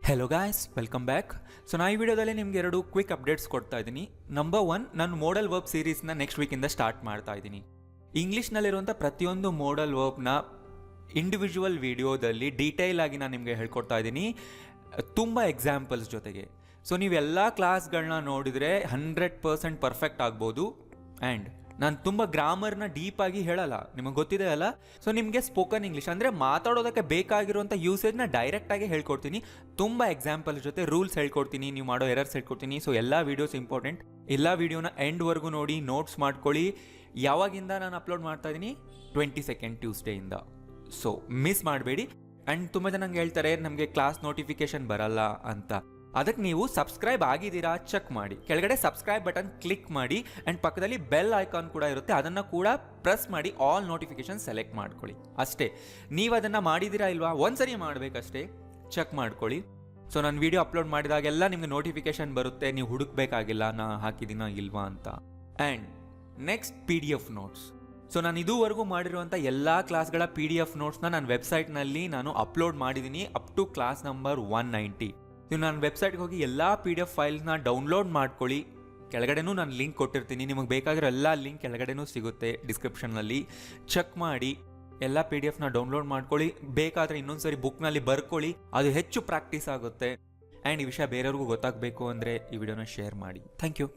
Hello guys, welcome back. So ನಾ ಈ ವಿಡಿಯೋದಲ್ಲಿ ನಿಮ್ಗೆ ಎರಡು ಕ್ವಿಕ್ ಅಪ್ಡೇಟ್ಸ್ ಕೊಡ್ತಾ ಇದ್ದೀನಿ. ನಂಬರ್ 1, ನಾನು ಮೋಡಲ್ ವರ್ಬ್ ಸೀರೀಸ್ನ ನೆಕ್ಸ್ಟ್ ವೀಕಿಂದ ಸ್ಟಾರ್ಟ್ ಮಾಡ್ತಾ ಇದ್ದೀನಿ. ಇಂಗ್ಲೀಷ್ನಲ್ಲಿರುವಂಥ ಪ್ರತಿಯೊಂದು ಮೋಡಲ್ ವರ್ಬ್ನ ಇಂಡಿವಿಜುವಲ್ ವಿಡಿಯೋದಲ್ಲಿ ಡೀಟೇಲ್ ಆಗಿ ನಾನು ನಿಮಗೆ ಹೇಳ್ಕೊಡ್ತಾ ಇದ್ದೀನಿ, ತುಂಬ ಎಕ್ಸಾಂಪಲ್ಸ್ ಜೊತೆಗೆ. ಸೊ ನೀವೆಲ್ಲ ಕ್ಲಾಸ್ಗಳನ್ನ ನೋಡಿದರೆ 100% ಪರ್ಫೆಕ್ಟ್ ಆಗ್ಬೋದು. ಆ್ಯಂಡ್ ನಾನು ತುಂಬ ಗ್ರಾಮರ್ನ ಡೀಪಾಗಿ ಹೇಳಲ್ಲ, ನಿಮಗೆ ಗೊತ್ತಿದೆ ಅಲ್ಲ. ಸೊ ನಿಮಗೆ ಸ್ಪೋಕನ್ ಇಂಗ್ಲೀಷ್ ಅಂದರೆ ಮಾತಾಡೋದಕ್ಕೆ ಬೇಕಾಗಿರುವಂಥ ಯೂಸೇಜ್ನ ಡೈರೆಕ್ಟಾಗಿ ಹೇಳ್ಕೊಡ್ತೀನಿ. ತುಂಬ ಎಕ್ಸಾಂಪಲ್ಸ್ ಜೊತೆ ರೂಲ್ಸ್ ಹೇಳ್ಕೊಡ್ತೀನಿ, ನೀವು ಮಾಡೋ ಎರರ್ಸ್ ಹೇಳ್ಕೊಡ್ತೀನಿ. ಸೊ ಎಲ್ಲ ವೀಡಿಯೋಸ್ ಇಂಪಾರ್ಟೆಂಟ್. ಎಲ್ಲ ವೀಡಿಯೋನ ಎಂಡ್ವರೆಗೂ ನೋಡಿ, ನೋಟ್ಸ್ ಮಾಡ್ಕೊಳ್ಳಿ. ಯಾವಾಗಿಂದ ನಾನು ಅಪ್ಲೋಡ್ ಮಾಡ್ತಾ ಇದ್ದೀನಿ? 22nd ಟ್ಯೂಸ್ಡೇಯಿಂದ. ಸೊ ಮಿಸ್ ಮಾಡಬೇಡಿ. ಆ್ಯಂಡ್ ತುಂಬ ಜನ ನಂಗೆ ಹೇಳ್ತಾರೆ ನಮಗೆ ಕ್ಲಾಸ್ ನೋಟಿಫಿಕೇಶನ್ ಬರಲ್ಲ ಅಂತ. ಅದಕ್ಕೆ ನೀವು ಸಬ್ಸ್ಕ್ರೈಬ್ ಆಗಿದ್ದೀರಾ ಚೆಕ್ ಮಾಡಿ, ಕೆಳಗಡೆ ಸಬ್ಸ್ಕ್ರೈಬ್ ಬಟನ್ ಕ್ಲಿಕ್ ಮಾಡಿ. ಆ್ಯಂಡ್ ಪಕ್ಕದಲ್ಲಿ ಬೆಲ್ ಐಕಾನ್ ಕೂಡ ಇರುತ್ತೆ, ಅದನ್ನು ಕೂಡ ಪ್ರೆಸ್ ಮಾಡಿ ಆಲ್ ನೋಟಿಫಿಕೇಶನ್ ಸೆಲೆಕ್ಟ್ ಮಾಡ್ಕೊಳ್ಳಿ. ಅಷ್ಟೇ. ನೀವು ಅದನ್ನು ಮಾಡಿದ್ದೀರಾ ಇಲ್ವಾ ಒಂದ್ಸರಿ ಮಾಡಬೇಕಷ್ಟೇ, ಚೆಕ್ ಮಾಡ್ಕೊಳ್ಳಿ. ಸೊ ನಾನು ವಿಡಿಯೋ ಅಪ್ಲೋಡ್ ಮಾಡಿದಾಗೆಲ್ಲ ನಿಮಗೆ ನೋಟಿಫಿಕೇಶನ್ ಬರುತ್ತೆ, ನೀವು ಹುಡುಕ್ಬೇಕಾಗಿಲ್ಲ ನಾ ಹಾಕಿದ್ದೀನಾ ಇಲ್ವಾ ಅಂತ. And next PDF notes. So ನಾನು ಇದುವರೆಗೂ ಮಾಡಿರುವಂಥ ಎಲ್ಲ ಕ್ಲಾಸ್ಗಳ PDF ನೋಟ್ಸ್ನ ನನ್ನ ವೆಬ್ಸೈಟ್ನಲ್ಲಿ ನಾನು ಅಪ್ಲೋಡ್ ಮಾಡಿದ್ದೀನಿ ಅಪ್ ಟು ಕ್ಲಾಸ್ ನಂಬರ್ 190. ನೀವು ನಾನು ವೆಬ್ಸೈಟ್ಗೆ ಹೋಗಿ ಎಲ್ಲ PDF ಫೈಲ್ಸ್ನ ಡೌನ್ಲೋಡ್ ಮಾಡ್ಕೊಳ್ಳಿ. ಕೆಳಗಡೆನೂ ನಾನು ಲಿಂಕ್ ಕೊಟ್ಟಿರ್ತೀನಿ, ನಿಮಗೆ ಬೇಕಾಗಿರೋ ಎಲ್ಲ ಲಿಂಕ್ ಕೆಳಗಡೆನೂ ಸಿಗುತ್ತೆ ಡಿಸ್ಕ್ರಿಪ್ಷನ್ನಲ್ಲಿ. ಚೆಕ್ ಮಾಡಿ, ಎಲ್ಲ PDF ಡೌನ್ಲೋಡ್ ಮಾಡ್ಕೊಳ್ಳಿ. ಬೇಕಾದರೆ ಇನ್ನೊಂದ್ಸರಿ ಬುಕ್ನಲ್ಲಿ ಬರ್ಕೊಳ್ಳಿ, ಅದು ಹೆಚ್ಚು ಪ್ರಾಕ್ಟೀಸ್ ಆಗುತ್ತೆ. ಆ್ಯಂಡ್ ಈ ವಿಷಯ ಬೇರೆಯವ್ರಿಗೂ ಗೊತ್ತಾಗಬೇಕು ಅಂದರೆ ಈ ವಿಡಿಯೋನ ಶೇರ್ ಮಾಡಿ. Thank you.